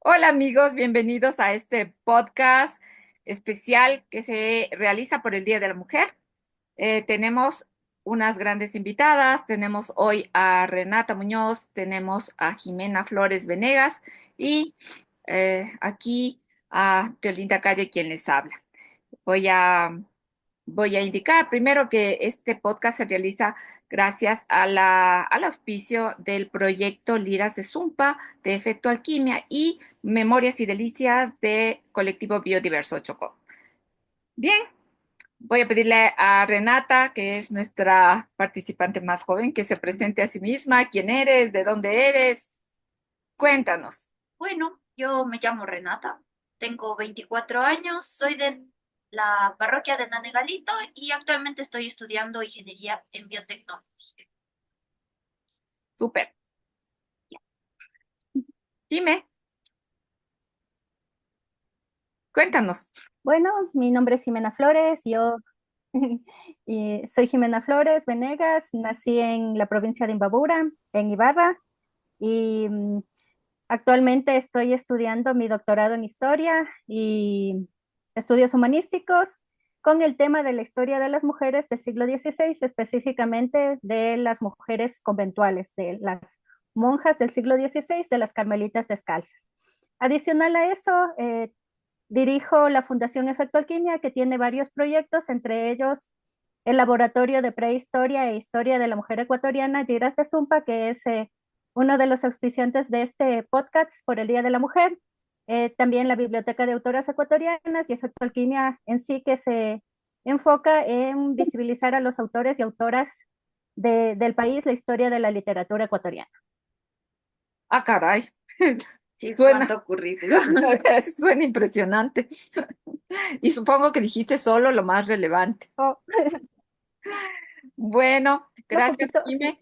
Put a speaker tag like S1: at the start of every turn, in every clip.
S1: Hola amigos, bienvenidos a este podcast especial que se realiza por el Día de la Mujer. Tenemos unas grandes invitadas, tenemos hoy a Renata Muñoz, tenemos a Jimena Flores Venegas y aquí a Teolinda Calle quien les habla. Voy a Voy a indicar primero que este podcast se realiza gracias a al auspicio del proyecto Liras de Zumpa, de Efecto Alquimia y Memorias y Delicias de Colectivo Biodiverso Chocó. Bien, voy a pedirle a Renata, que es nuestra participante más joven, que se presente a sí misma. ¿Quién eres? ¿De dónde eres? Cuéntanos.
S2: Bueno, yo me llamo Renata, tengo 24 años, soy de la parroquia de Nanegalito y actualmente estoy estudiando ingeniería en biotecnología.
S1: Súper. Dime, cuéntanos.
S3: Bueno, mi nombre es Jimena Flores, yo soy Jimena Flores Venegas, nací en la provincia de Imbabura, en Ibarra, y actualmente estoy estudiando mi doctorado en historia y estudios humanísticos con el tema de la historia de las mujeres del siglo XVI, específicamente de las mujeres conventuales, de las monjas del siglo XVI, de las carmelitas descalzas. Adicional a eso, dirijo la Fundación Efecto Alquimia, que tiene varios proyectos, entre ellos el Laboratorio de Prehistoria e Historia de la Mujer Ecuatoriana, Giras de Zumpa, que es uno de los auspiciantes de este podcast por el Día de la Mujer. También la Biblioteca de Autoras Ecuatorianas y Efecto Alquimia en sí, que se enfoca en visibilizar a los autores y autoras del país, la historia de la literatura ecuatoriana.
S1: Ah, caray.
S2: Sí,
S1: Suena,
S2: cuánto currículum.
S1: suena impresionante. Y supongo que dijiste solo lo más relevante.
S3: Oh,
S1: Bueno,
S3: un
S1: gracias,
S3: poquito, sí.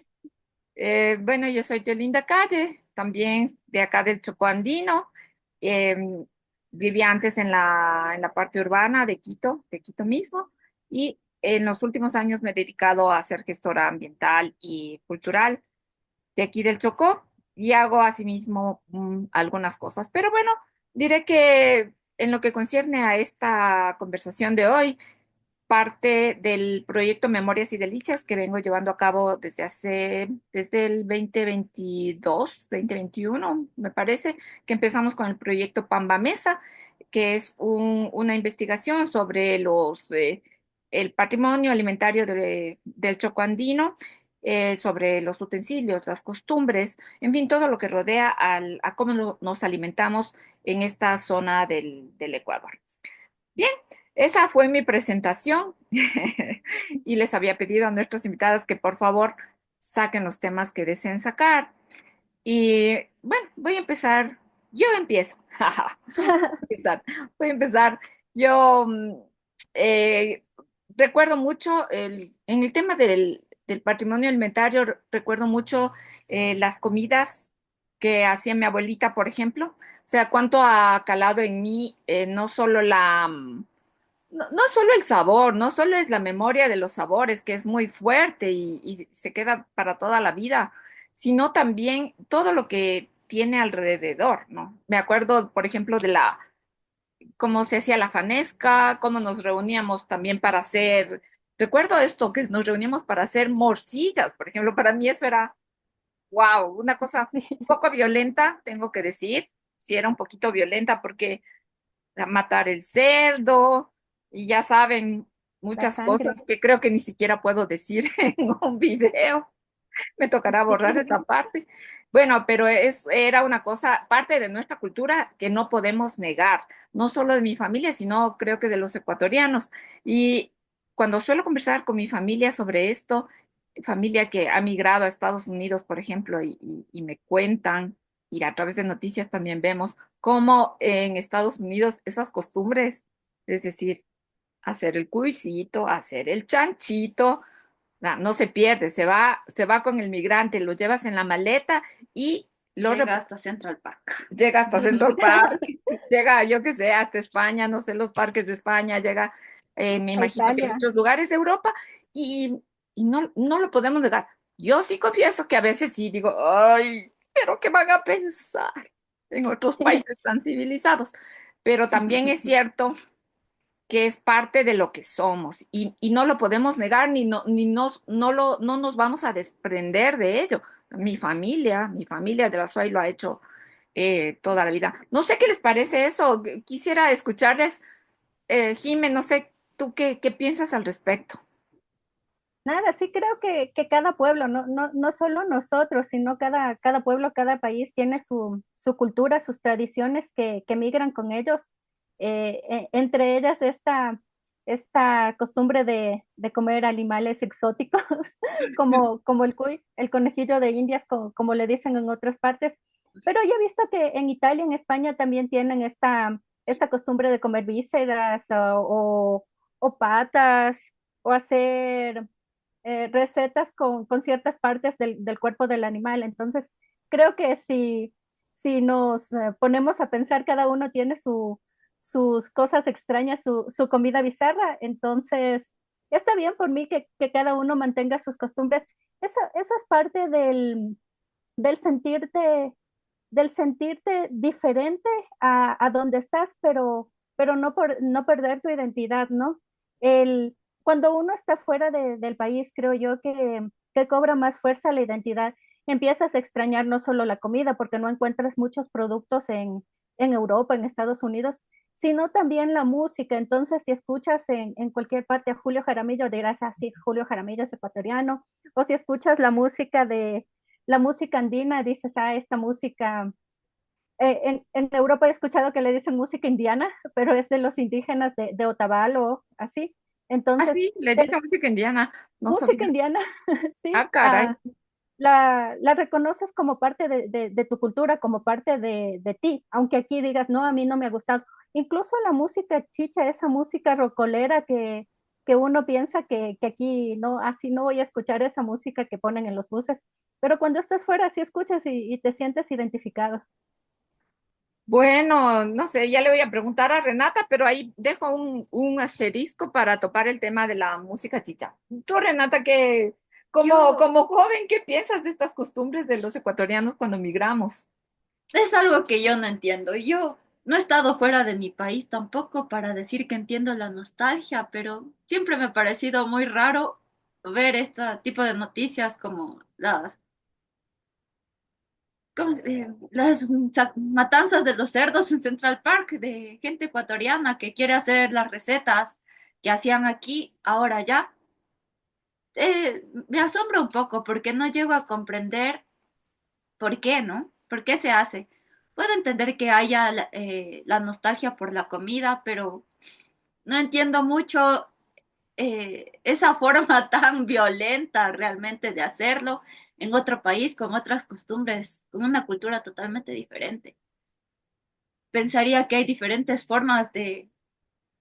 S1: Jime. Bueno, yo soy de Linda Calle, también de acá del Chocó Andino. Eh, Vivía antes en en la parte urbana de Quito mismo, y en los últimos años me he dedicado a ser gestora ambiental y cultural de aquí del Chocó y hago asimismo algunas cosas. Pero bueno, diré que en lo que concierne a esta conversación de hoy, parte del proyecto Memorias y Delicias que vengo llevando a cabo desde el 2022, 2021, me parece, que empezamos con el proyecto Pamba Mesa, que es una investigación sobre el patrimonio alimentario del Choco Andino, sobre los utensilios, las costumbres, en fin, todo lo que rodea a cómo nos alimentamos en esta zona del Ecuador. Bien, esa fue mi presentación y les había pedido a nuestras invitadas que por favor saquen los temas que deseen sacar. Y bueno, voy a empezar. Yo empiezo. Empezar. Voy a empezar. Yo eh, recuerdo mucho en el tema del patrimonio alimentario, recuerdo mucho las comidas que hacía mi abuelita, por ejemplo. O sea, cuánto ha calado en mí, no solo no solo el sabor, no solo es la memoria de los sabores, que es muy fuerte y se queda para toda la vida, sino también todo lo que tiene alrededor, ¿no? Me acuerdo, por ejemplo, cómo se hacía la fanesca, cómo nos reuníamos también para hacer, recuerdo esto, que nos reuníamos para hacer morcillas, por ejemplo, para mí eso era, wow, una cosa un
S3: Sí,
S1: poco violenta, tengo que decir, sí era un poquito violenta porque a matar el cerdo y ya saben
S3: la
S1: muchas
S3: sangre.
S1: cosas que creo que ni siquiera puedo decir en un video. Me tocará
S3: Sí,
S1: borrar esa parte. Bueno, pero era una cosa, parte de nuestra cultura que no podemos negar, no solo de mi familia, sino creo que de los ecuatorianos. Y cuando suelo conversar con mi familia sobre esto, familia que ha migrado a Estados Unidos, por ejemplo, y me cuentan, y a través de noticias también vemos cómo en Estados Unidos esas costumbres, es decir, hacer el cuisito, hacer el chanchito, no se pierde, se va con el migrante, lo llevas en la maleta y
S2: Llega hasta Central Park.
S1: llega hasta Central Park, llega, yo qué sé, hasta España, no sé, los parques de España, llega, me
S3: a
S1: imagino que en
S3: Italia.
S1: muchos lugares de Europa y no lo podemos negar. Yo sí confieso que a veces sí digo, ay, pero ¿qué van a pensar? en otros países tan civilizados. Pero también es cierto que es parte de lo que somos y no lo podemos negar no nos vamos a desprender de ello. Mi familia de la SUAY lo ha hecho toda la vida. No sé qué les parece eso. Quisiera escucharles, Jimé, no sé, ¿tú qué piensas al respecto?
S3: Nada, sí creo que cada pueblo, no solo nosotros, sino cada pueblo, cada país tiene su cultura, sus tradiciones que migran con ellos. Entre ellas esta costumbre de comer animales exóticos, como el cuy, el conejillo de Indias, como le dicen en otras partes. Pero yo he visto que en Italia, en España también tienen esta costumbre de comer vísceras o patas o hacer recetas con ciertas partes del cuerpo del animal. Entonces, creo que si nos ponemos a pensar, cada uno tiene sus cosas extrañas, su comida bizarra, entonces está bien por mí que cada uno mantenga sus costumbres. Eso es parte del sentirte, del sentirte diferente a donde estás, pero no perder tu identidad, ¿no? Cuando uno está fuera del país, creo yo que cobra más fuerza la identidad. Empiezas a extrañar no solo la comida, porque no encuentras muchos productos en Europa, en Estados Unidos, sino también la música. Entonces, si escuchas en cualquier parte a Julio Jaramillo, dirás, ah, sí, Julio Jaramillo es ecuatoriano. O si escuchas la música andina, dices, ah, esta música. En Europa he escuchado que le dicen música indiana, pero es de los indígenas de Otavalo, así.
S1: Ah,
S3: Entonces,
S1: sí, le dice música indiana, no
S3: música
S1: sabía.
S3: indiana,
S1: Ah,
S3: sí,
S1: caray.
S3: la reconoces como parte de tu cultura, como parte de ti, aunque aquí digas, no, a mí no me ha gustado. Incluso la música chicha, esa música rocolera que uno piensa que aquí no, así no voy a escuchar esa música que ponen en los buses, pero cuando estás fuera sí escuchas y te sientes identificado.
S1: Bueno, no sé, ya le voy a preguntar a Renata, pero ahí dejo un asterisco para topar el tema de la música chicha. Tú, Renata,
S2: Yo,
S1: como joven, ¿qué piensas de estas costumbres de los ecuatorianos cuando migramos?
S2: es algo que yo no entiendo. Yo no he estado fuera de mi país tampoco para decir que entiendo la nostalgia, pero siempre me ha parecido muy raro ver este tipo de noticias como las matanzas de los cerdos en Central Park de gente ecuatoriana que quiere hacer las recetas que hacían aquí, ahora ya. Me asombra un poco porque no llego a comprender por qué, ¿no? ¿Por qué se hace? Puedo entender que haya la nostalgia por la comida, pero no entiendo mucho esa forma tan violenta realmente de hacerlo en otro país, con otras costumbres, con una cultura totalmente diferente. Pensaría que hay diferentes formas de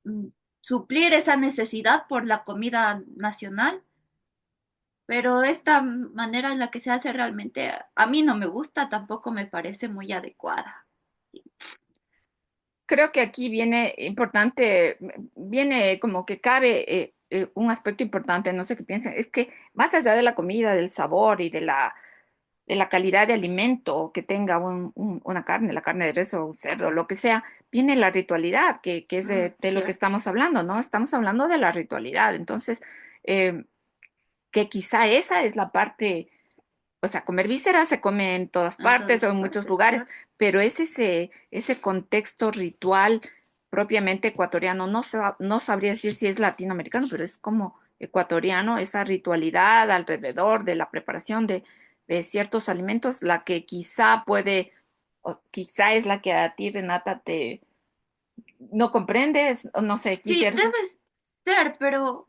S2: mm, suplir esa necesidad por la comida nacional, pero esta manera en la que se hace realmente a mí no me gusta, tampoco me parece muy adecuada.
S1: Creo que aquí viene importante, viene como que cabe un aspecto importante, no sé qué piensen, es que más allá de la comida, del sabor y de la calidad de alimento que tenga una carne, la carne de res o un cerdo, lo que sea, viene la ritualidad, que es de lo que
S2: Cierto.
S1: estamos hablando, ¿no? Estamos hablando de la ritualidad. Entonces, eh, que quizá esa es la parte, o sea, comer vísceras se come en todas
S2: En
S1: partes o
S2: todas
S1: en muchos
S2: partes,
S1: lugares,
S2: claro.
S1: pero es ese contexto ritual propiamente ecuatoriano. No sabría decir si es latinoamericano, pero es como ecuatoriano, esa ritualidad alrededor de la preparación de ciertos alimentos, la que quizá puede, o quizá es la que a ti, Renata, te no comprendes, o no sé,
S2: Sí,
S1: quisiera,
S2: debe ser, pero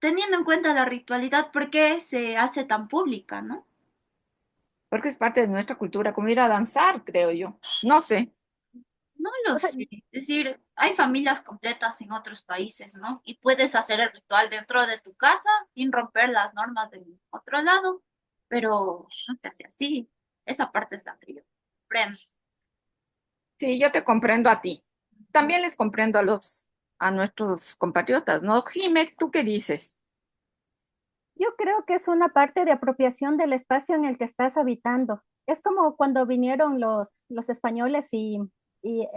S2: teniendo en cuenta la ritualidad, ¿por qué se hace tan pública, no?
S1: porque es parte de nuestra cultura, como ir a danzar, creo yo. No sé.
S2: No lo
S3: O sea,
S2: sé. Es decir, hay familias completas en otros países, ¿no? Y puedes hacer el ritual dentro de tu casa sin romper las normas del otro lado, pero no se hace así. Esa parte es la que yo comprendo.
S1: Sí, yo te comprendo a ti. También les comprendo a nuestros compatriotas, ¿no? Jime, ¿tú qué dices?
S3: yo creo que es una parte de apropiación del espacio en el que estás habitando. es como cuando vinieron los españoles e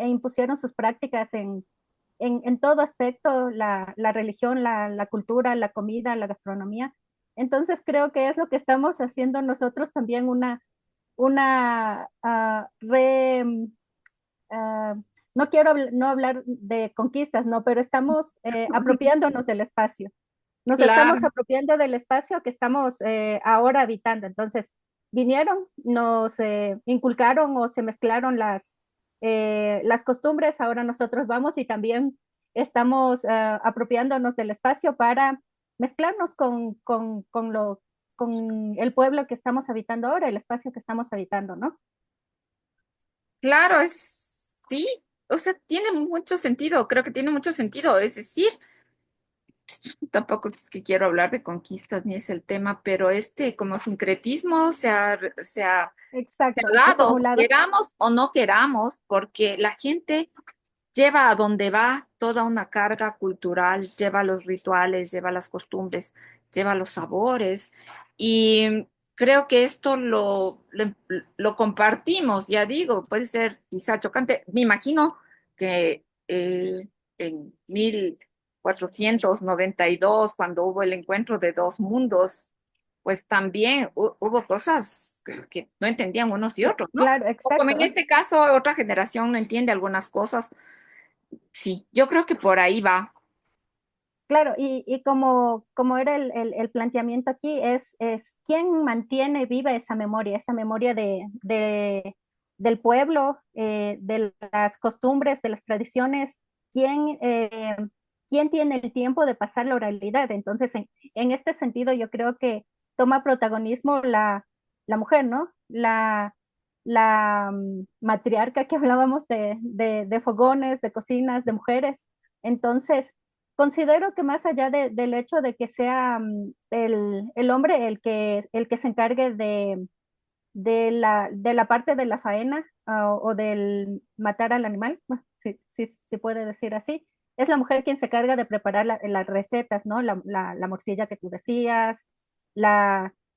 S3: impusieron sus prácticas en todo aspecto, la religión, la cultura, la comida, la gastronomía. Entonces creo que es lo que estamos haciendo nosotros también, una ah, no quiero no hablar de conquistas, no, pero estamos apropiándonos del espacio. Nos
S1: Claro.
S3: estamos apropiando del espacio que estamos ahora habitando. Entonces, vinieron, nos inculcaron o se mezclaron las costumbres, ahora nosotros vamos y también estamos apropiándonos del espacio para mezclarnos con el pueblo que estamos habitando ahora, el espacio que estamos habitando, ¿no?
S1: Claro, sí, o sea, tiene mucho sentido, creo que tiene mucho sentido. Es decir, tampoco es que quiero hablar de conquistas ni es el tema, pero este como sincretismo se ha
S3: Exacto,
S1: dado,
S3: reformulado.
S1: queramos o no queramos, porque la gente lleva a donde va toda una carga cultural, lleva los rituales, lleva las costumbres, lleva los sabores. Y creo que esto lo compartimos, ya digo, puede ser quizá chocante. Me imagino que en 1492, cuando hubo el encuentro de dos mundos, pues también hubo cosas que no entendían unos y otros, ¿no?
S3: Claro,
S1: O como
S3: exacto.
S1: en este caso, otra generación no entiende algunas cosas. Sí, yo creo que por ahí va.
S3: Claro, y como era el planteamiento aquí, es quién mantiene viva esa memoria del pueblo, de las costumbres, de las tradiciones, quién, quién tiene el tiempo de pasar la oralidad. Entonces, en este sentido, yo creo que toma protagonismo la mujer, ¿no? La matriarca que hablábamos de fogones, de cocinas, de mujeres. Entonces, considero que más allá del hecho de que sea el hombre el que se encargue de la parte de la faena o del matar al animal, bueno, si se puede decir así, es la mujer quien se encarga de preparar las recetas, ¿no? La morcilla que tú decías,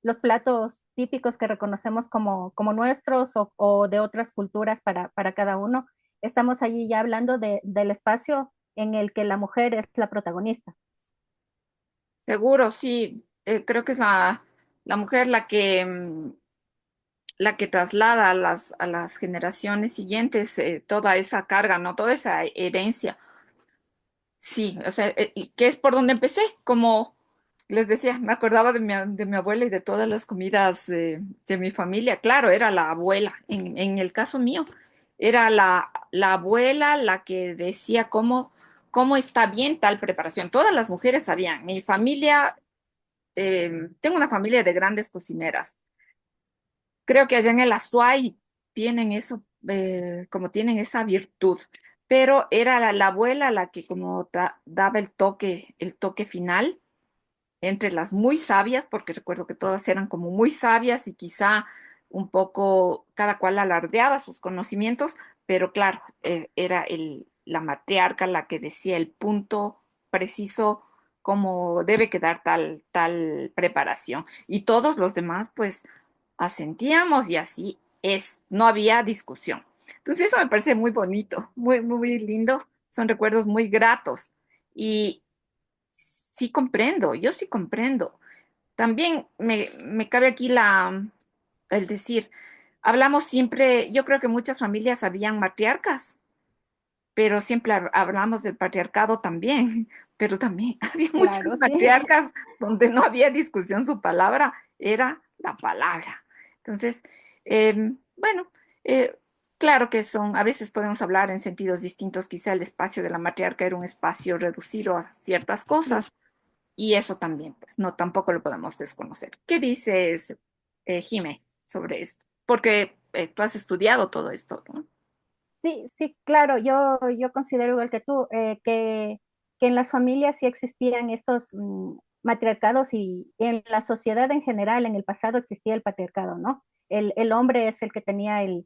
S3: los platos típicos que reconocemos como nuestros o de otras culturas para cada uno. Estamos allí ya hablando del espacio en el que la mujer es la protagonista.
S1: Seguro, sí. Creo que es la mujer la que traslada a las generaciones siguientes toda esa carga, ¿no? Toda esa herencia. Sí, o sea, y que es por donde empecé. Como les decía, me acordaba de mi abuela y de todas las comidas de mi familia. Claro, era la abuela. En el caso mío, era la abuela la que decía cómo está bien tal preparación. Todas las mujeres sabían. Mi familia, tengo una familia de grandes cocineras. Creo que allá en el Azuay tienen eso, como tienen esa virtud, pero era la abuela la que como daba el toque final entre las muy sabias, porque recuerdo que todas eran como muy sabias y quizá un poco cada cual alardeaba sus conocimientos, pero claro, era la matriarca la que decía el punto preciso cómo debe quedar tal preparación. Y todos los demás, pues, asentíamos y así es, no había discusión. Entonces eso me parece muy bonito, muy, muy lindo, son recuerdos muy gratos. Y sí comprendo, yo sí comprendo. También me cabe aquí el decir, hablamos siempre, yo creo que muchas familias habían matriarcas, pero siempre hablamos del patriarcado también, pero también había muchas
S3: Claro, sí.
S1: matriarcas donde no había discusión, su palabra era la palabra. Entonces, bueno, eh, claro que a veces podemos hablar en sentidos distintos, quizá el espacio de la matriarca era un espacio reducido a ciertas cosas, y eso también, pues no, tampoco lo podemos desconocer. ¿Qué dices, Jime, sobre esto? Porque tú has estudiado todo esto, ¿no?
S3: Sí, sí, claro, yo considero igual que tú, que en las familias sí existían estos matriarcados y en la sociedad en general, en el pasado existía el patriarcado, ¿no? El hombre es el que tenía el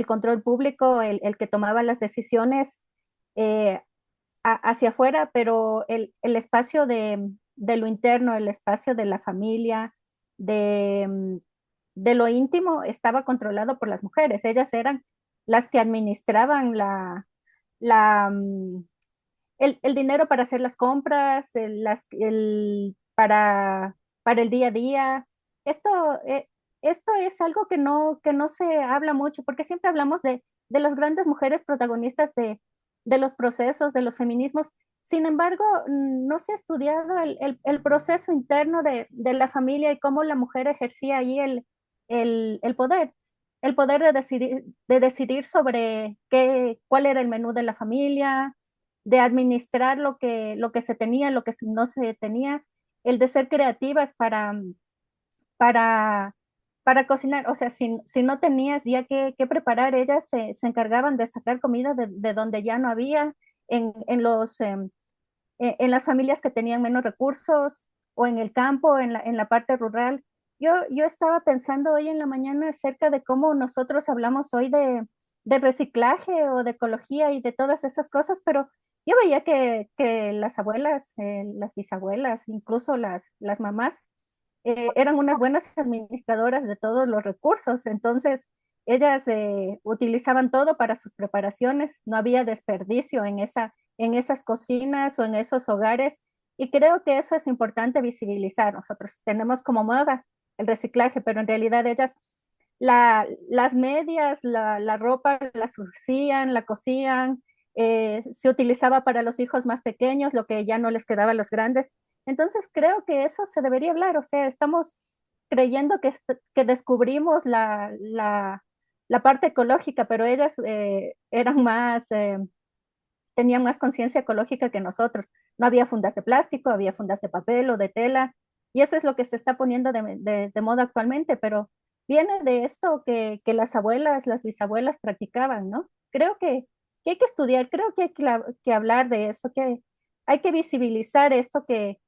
S3: control público, el que tomaba las decisiones eh, hacia afuera, pero el espacio de lo interno, el espacio de la familia, de lo íntimo estaba controlado por las mujeres. Ellas eran las que administraban la, mm, el dinero para hacer las compras, para el día a día. Esto, esto es algo que no se habla mucho, porque siempre hablamos de las grandes mujeres protagonistas de los procesos, de los feminismos. Sin embargo, no se ha estudiado el proceso interno de la familia y cómo la mujer ejercía ahí el poder de decidir sobre cuál era el menú de la familia, de administrar lo que se tenía, lo que no se tenía, el de ser creativas para, para cocinar. O sea, si no tenías ya que preparar, ellas se encargaban de sacar comida de donde ya no había, en las familias que tenían menos recursos o en el campo, en la parte rural. Yo estaba pensando hoy en la mañana acerca de cómo nosotros hablamos hoy de reciclaje o de ecología y de todas esas cosas, pero yo veía que las abuelas, las bisabuelas, incluso las mamás, eran unas buenas administradoras de todos los recursos. Entonces, ellas utilizaban todo para sus preparaciones, no había desperdicio en esas cocinas o en esos hogares. Y creo que eso es importante visibilizar. Nosotros tenemos como moda el reciclaje, pero en realidad ellas las medias, la ropa la surcían, la cosían, se utilizaba para los hijos más pequeños, lo que ya no les quedaba a los grandes. Entonces creo que eso se debería hablar. O sea, estamos creyendo que descubrimos la parte ecológica, pero ellas eran tenían más conciencia ecológica que nosotros. No había fundas de plástico, había fundas de papel o de tela, y eso es lo que se está poniendo de moda actualmente, pero viene de esto que las abuelas, las bisabuelas practicaban, ¿no? Creo que hay que estudiar, creo que hay que hablar de eso, que hay que visibilizar esto que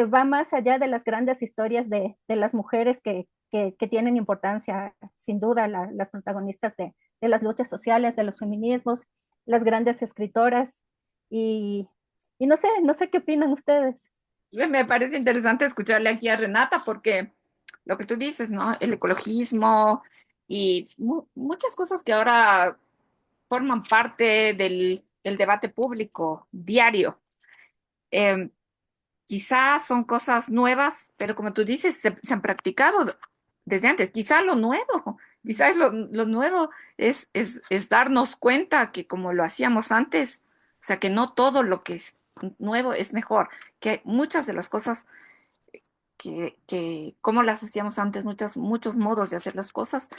S3: va más allá de las grandes historias de las mujeres que tienen importancia, sin duda, las protagonistas de las luchas sociales, de los feminismos, las grandes escritoras, y, y no sé qué opinan ustedes.
S1: Me parece interesante escucharle aquí a Renata porque lo que tú dices, ¿no? El ecologismo y muchas cosas que ahora forman parte del debate público diario. Eh, Quizás son cosas nuevas, pero como tú dices, se han practicado desde antes. Quizá lo nuevo, quizás lo nuevo es darnos cuenta que como lo hacíamos antes, o sea, que no todo lo que es nuevo es mejor, que muchas de las cosas que como las hacíamos antes, muchos modos de hacer las cosas,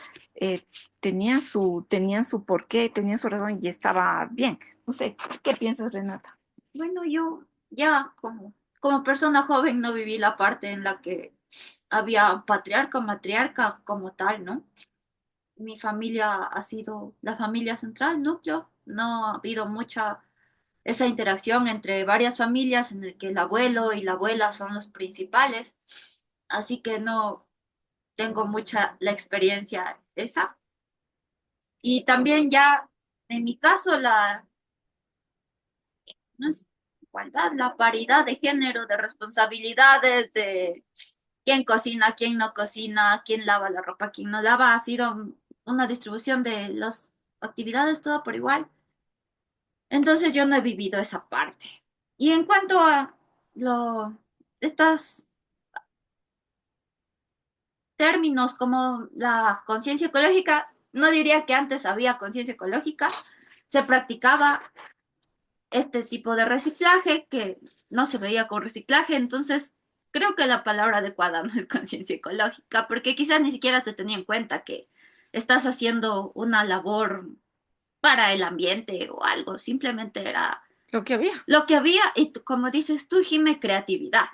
S1: tenían su porqué, tenían su razón y estaba bien. No sé, ¿qué piensas, Renata?
S2: Bueno, yo ya como persona joven no viví la parte en la que había patriarca o matriarca como tal, ¿no? Mi familia ha sido la familia central, núcleo. No ha habido mucha esa interacción entre varias familias en el que el abuelo y la abuela son los principales. Así que no tengo mucha la experiencia esa. Y también ya, en mi caso, no es igualdad, la paridad de género, de responsabilidades, de quién cocina, quién no cocina, quién lava la ropa, quién no lava, ha sido una distribución de las actividades todo por igual. Entonces yo no he vivido esa parte. Y en cuanto a estos términos como la conciencia ecológica, no diría que antes había conciencia ecológica, se practicaba este tipo de reciclaje que no se veía con reciclaje, entonces creo que la palabra adecuada no es conciencia ecológica, porque quizás ni siquiera se tenía en cuenta que estás haciendo una labor para el ambiente o algo, simplemente era
S1: Lo que había.
S2: lo que había y como dices tú, Jime, creatividad.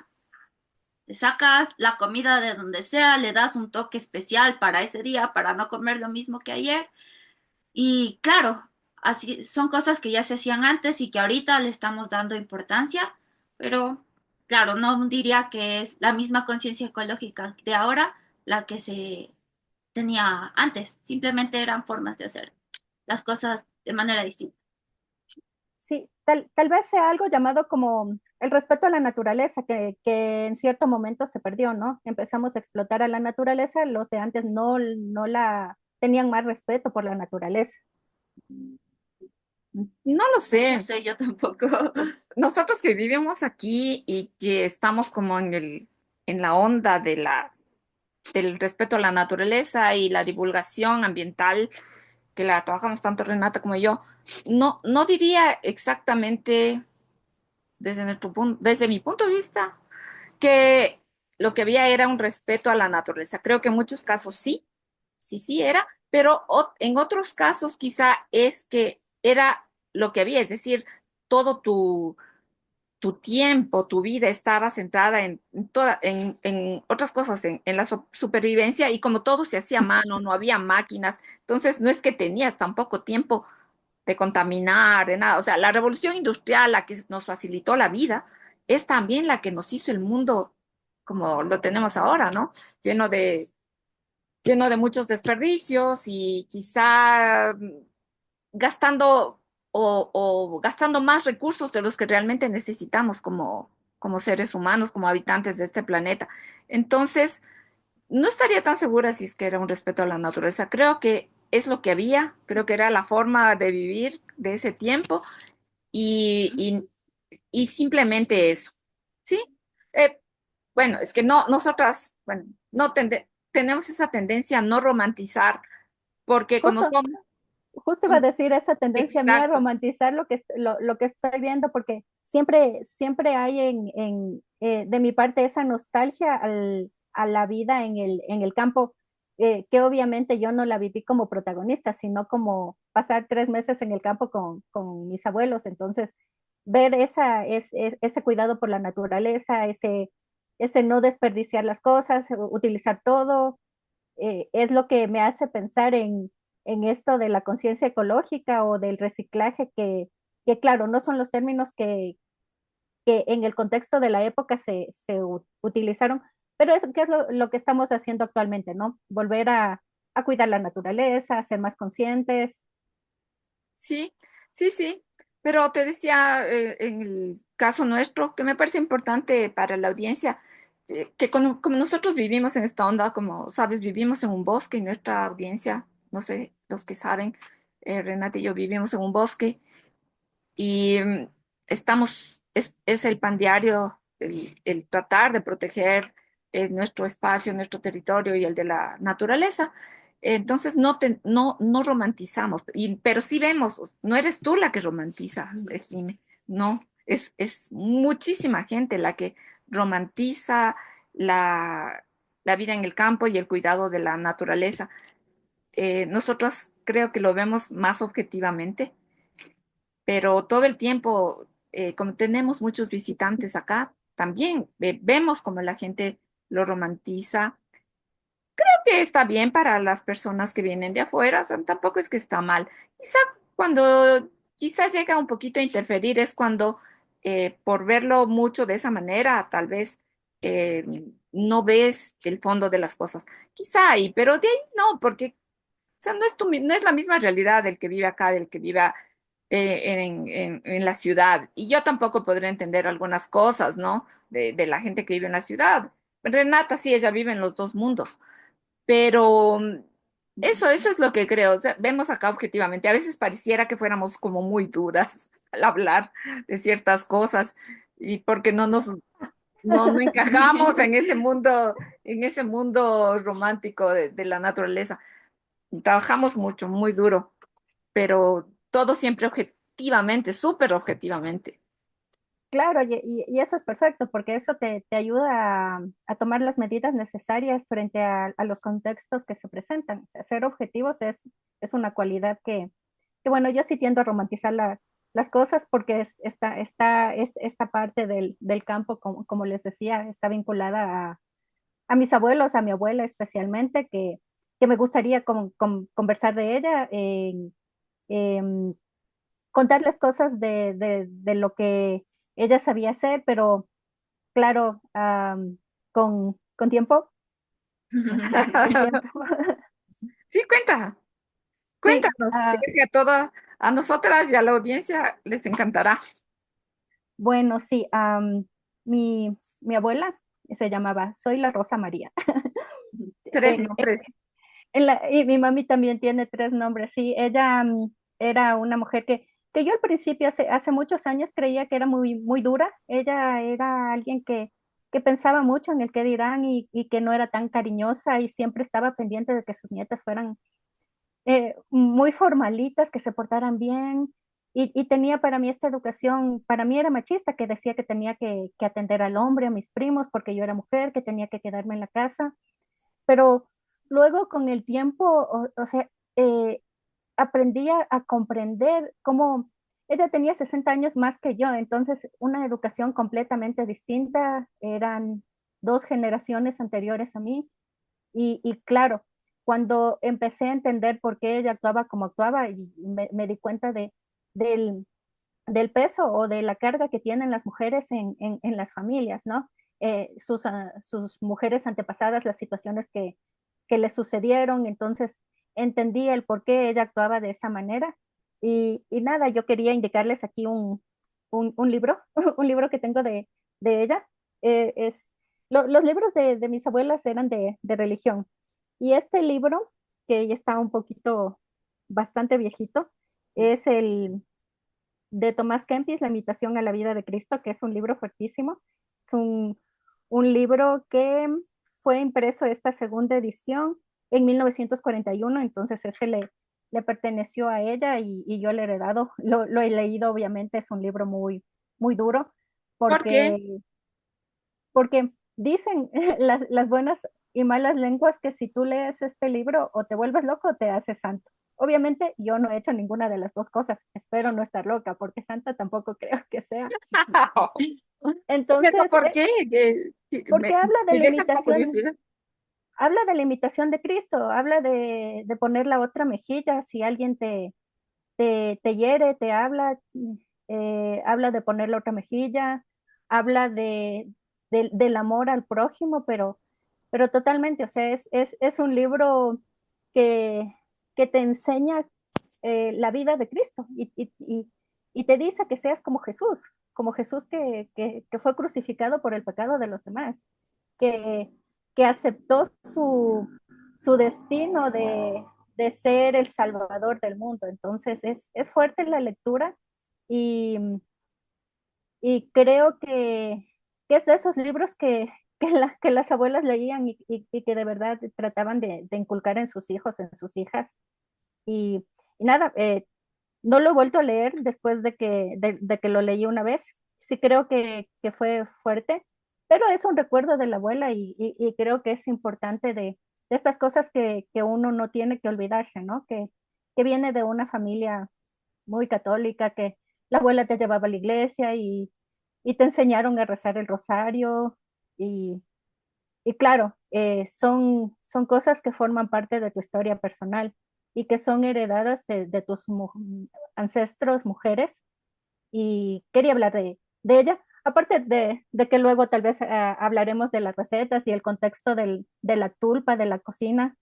S2: Te sacas la comida de donde sea, le das un toque especial para ese día, para no comer lo mismo que ayer. Y claro, así son cosas que ya se hacían antes y que ahorita le estamos dando importancia, pero claro, no diría que es la misma conciencia ecológica de ahora la que se tenía antes. Simplemente eran formas de hacer las cosas de manera distinta.
S3: Sí, tal vez sea algo llamado como el respeto a la naturaleza, que en cierto momento se perdió, ¿no? Empezamos a explotar a la naturaleza, los de antes no la tenían más respeto por la naturaleza.
S1: No lo
S2: No
S1: sé.
S2: sé, yo tampoco.
S1: Nosotros que vivimos aquí y que estamos como en la onda del respeto a la naturaleza y la divulgación ambiental, que la trabajamos tanto Renata como yo, no diría exactamente desde mi punto de vista que lo que había era un respeto a la naturaleza. Creo que en muchos casos sí, sí era, pero en otros casos quizá es que era lo que había, es decir, todo tu tiempo, tu vida estaba centrada en otras cosas, en la supervivencia y como todo se hacía a mano, no había máquinas, entonces no es que tenías tampoco tiempo de contaminar, de nada. O sea, la revolución industrial, la que nos facilitó la vida, es también la que nos hizo el mundo como lo tenemos ahora, ¿no? Lleno de, lleno de muchos desperdicios y quizá gastando o gastando más recursos de los que realmente necesitamos como seres humanos, como habitantes de este planeta. Entonces, no estaría tan segura si es que era un respeto a la naturaleza. Creo que es lo que había, creo que era la forma de vivir de ese tiempo y, y simplemente eso, ¿sí? Eh, bueno, es que no, nosotras, bueno, no tenemos esa tendencia a no romantizar, porque como
S3: Justo,
S1: somos,
S3: justo iba a decir esa tendencia mía a
S1: exacto,
S3: romantizar lo que estoy viendo, porque siempre hay de mi parte esa nostalgia a la vida en el campo, que obviamente yo no la viví como protagonista, sino como pasar 3 meses en el campo con mis abuelos. Entonces, ver ese cuidado por la naturaleza, ese no desperdiciar las cosas, utilizar todo, es lo que me hace pensar en esto de la conciencia ecológica o del reciclaje, que claro, no son los términos que en el contexto de la época se utilizaron, pero es, ¿qué es lo que estamos haciendo actualmente, ¿no? Volver a cuidar la naturaleza, a ser más conscientes.
S1: sí, sí, pero te decía en el caso nuestro que me parece importante para la audiencia, que como nosotros vivimos en esta onda, como sabes, vivimos en un bosque y nuestra audiencia, no sé, los que saben, Renata y yo vivimos en un bosque y es el pan diario, el tratar de proteger nuestro espacio, nuestro territorio y el de la naturaleza. Entonces no romantizamos, pero sí vemos, no eres tú la que romantiza, Jime, no, es muchísima gente la que romantiza la, la vida en el campo y el cuidado de la naturaleza. Nosotros creo que lo vemos más objetivamente, pero todo el tiempo, como tenemos muchos visitantes acá, también vemos como la gente lo romantiza. Creo que está bien para las personas que vienen de afuera, o sea, tampoco es que está mal. Quizá cuando quizás llega un poquito a interferir es cuando por verlo mucho de esa manera, tal vez eh, no ves el fondo de las cosas. Quizá ahí, pero de ahí no, porque o sea, no es la misma realidad del que vive acá, del que vive en la ciudad. Y yo tampoco podré entender algunas cosas, ¿no? De la gente que vive en la ciudad. Renata sí, ella vive en los dos mundos, pero eso es lo que creo. O sea, vemos acá objetivamente. A veces pareciera que fuéramos como muy duras al hablar de ciertas cosas y porque no encajamos en ese mundo romántico de la naturaleza. Trabajamos mucho, muy duro, pero todo siempre objetivamente, súper objetivamente.
S3: Claro, y eso es perfecto, porque eso te ayuda a tomar las medidas necesarias frente a los contextos que se presentan. O sea, ser objetivos es una cualidad que, bueno, yo sí tiendo a romantizar las cosas porque esta parte del campo, como les decía, está vinculada a mis abuelos, a mi abuela especialmente, que me gustaría conversar de ella, em, contarles cosas de lo que ella sabía hacer, pero claro, con tiempo, con tiempo.
S1: Sí,
S3: Sí,
S1: cuéntanos, creo que a nosotras y a la audiencia les encantará.
S3: Bueno, sí, mi abuela se llamaba Soy la Rosa María.
S1: Tres
S3: En,
S1: nombres.
S3: y mi mami también tiene tres nombres, sí. Ella era una mujer que yo al principio, hace muchos años, creía que era muy dura. Ella era alguien que pensaba mucho en el qué dirán y que no era tan cariñosa y siempre estaba pendiente de que sus nietas fueran muy formalitas, que se portaran bien. Y tenía para mí esta educación, para mí era machista, que decía que tenía que atender al hombre, a mis primos, porque yo era mujer, que tenía que quedarme en la casa. Pero luego con el tiempo, o sea, eh, aprendí a comprender cómo ella tenía 60 años más que yo, entonces una educación completamente distinta, eran dos generaciones anteriores a mí, y claro, cuando empecé a entender por qué ella actuaba como actuaba, y me di cuenta del, del peso o de la carga que tienen las mujeres en las familias, ¿no? Sus mujeres antepasadas, las situaciones que le sucedieron, entonces entendí el por qué ella actuaba de esa manera. Y nada, yo quería indicarles aquí un libro, un libro que tengo de ella. Los libros de mis abuelas eran de religión. Y este libro, que ya está un poquito, bastante viejito, es el de Tomás Kempis, La imitación a la vida de Cristo, que es un libro fuertísimo. Es un libro que fue impreso esta segunda edición en 1941, entonces ese le perteneció a ella y yo le he heredado. Lo he leído, obviamente, es un libro muy duro,
S1: ¿Por qué?
S3: porque, porque dicen las buenas y malas lenguas que si tú lees este libro o te vuelves loco o te haces santo. Obviamente yo no he hecho ninguna de las dos cosas, espero no estar loca, porque santa tampoco creo que sea.
S1: ¿Eso
S3: Entonces,
S1: por qué?
S3: porque
S1: Me dejas con curiosidad.
S3: habla de la imitación de Cristo, habla de poner la otra mejilla, si alguien te hiere, te habla, habla de poner la otra mejilla, habla del amor al prójimo, pero totalmente, o sea, es un libro que, que te enseña la vida de Cristo y te dice que seas como Jesús que fue crucificado por el pecado de los demás, que, que aceptó su destino de ser el salvador del mundo. Entonces es fuerte la lectura y, y creo que es de esos libros que las abuelas leían y que de verdad trataban de inculcar en sus hijos, en sus hijas. Y nada, no lo he vuelto a leer después de que lo leí una vez. Sí creo que fue fuerte, pero es un recuerdo de la abuela y creo que es importante de estas cosas que uno no tiene que olvidarse, ¿no? Que viene de una familia muy católica, que la abuela te llevaba a la iglesia y te enseñaron a rezar el rosario y, y claro, son cosas que forman parte de tu historia personal y que son heredadas de tus ancestros, mujeres, y quería hablar de ella. Aparte de que luego tal vez hablaremos de las recetas y el contexto de la tulpa, de la cocina,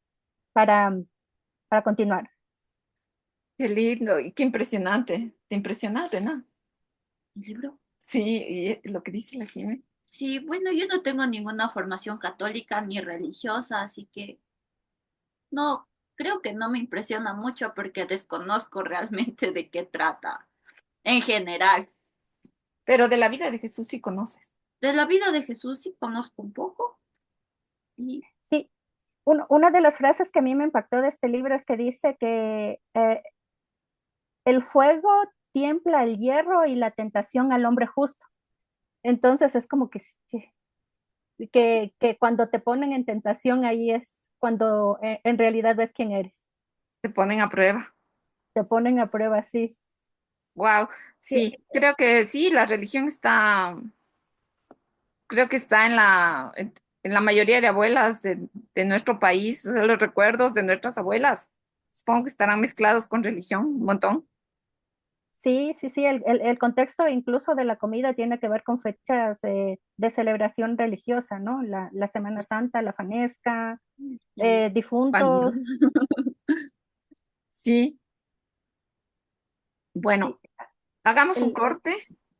S3: para, para continuar.
S1: Qué lindo y qué impresionante, ¿no?
S2: ¿El libro?
S1: Sí, y lo que dice la Jimmy.
S2: Sí, bueno, yo no tengo ninguna formación católica ni religiosa, así que no, creo que no me impresiona mucho porque desconozco realmente de qué trata en general.
S1: Pero de la vida de Jesús sí conoces.
S2: De la vida de Jesús sí conozco un poco y
S3: Sí, una de las frases que a mí me impactó de este libro es que dice que el fuego tiembla el hierro y la tentación al hombre justo. Entonces es como que, sí, que cuando te ponen en tentación ahí es cuando en realidad ves quién eres.
S1: Te ponen a prueba.
S3: Te ponen a prueba así.
S1: Wow,
S3: Sí,
S1: sí, creo que sí, la religión está, creo que está en la mayoría de abuelas de nuestro país, los recuerdos de nuestras abuelas. Supongo que estarán mezclados con religión, un montón.
S3: sí, el contexto incluso de la comida tiene que ver con fechas de celebración religiosa, ¿no? La Semana Santa, la Fanesca,
S2: el pan.
S3: difuntos.
S1: Sí,
S3: Sí,
S1: bueno, hagamos un
S3: el,
S1: corte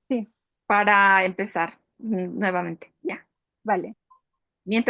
S3: sí.
S1: para empezar nuevamente, ya.
S3: Vale.
S1: Mientras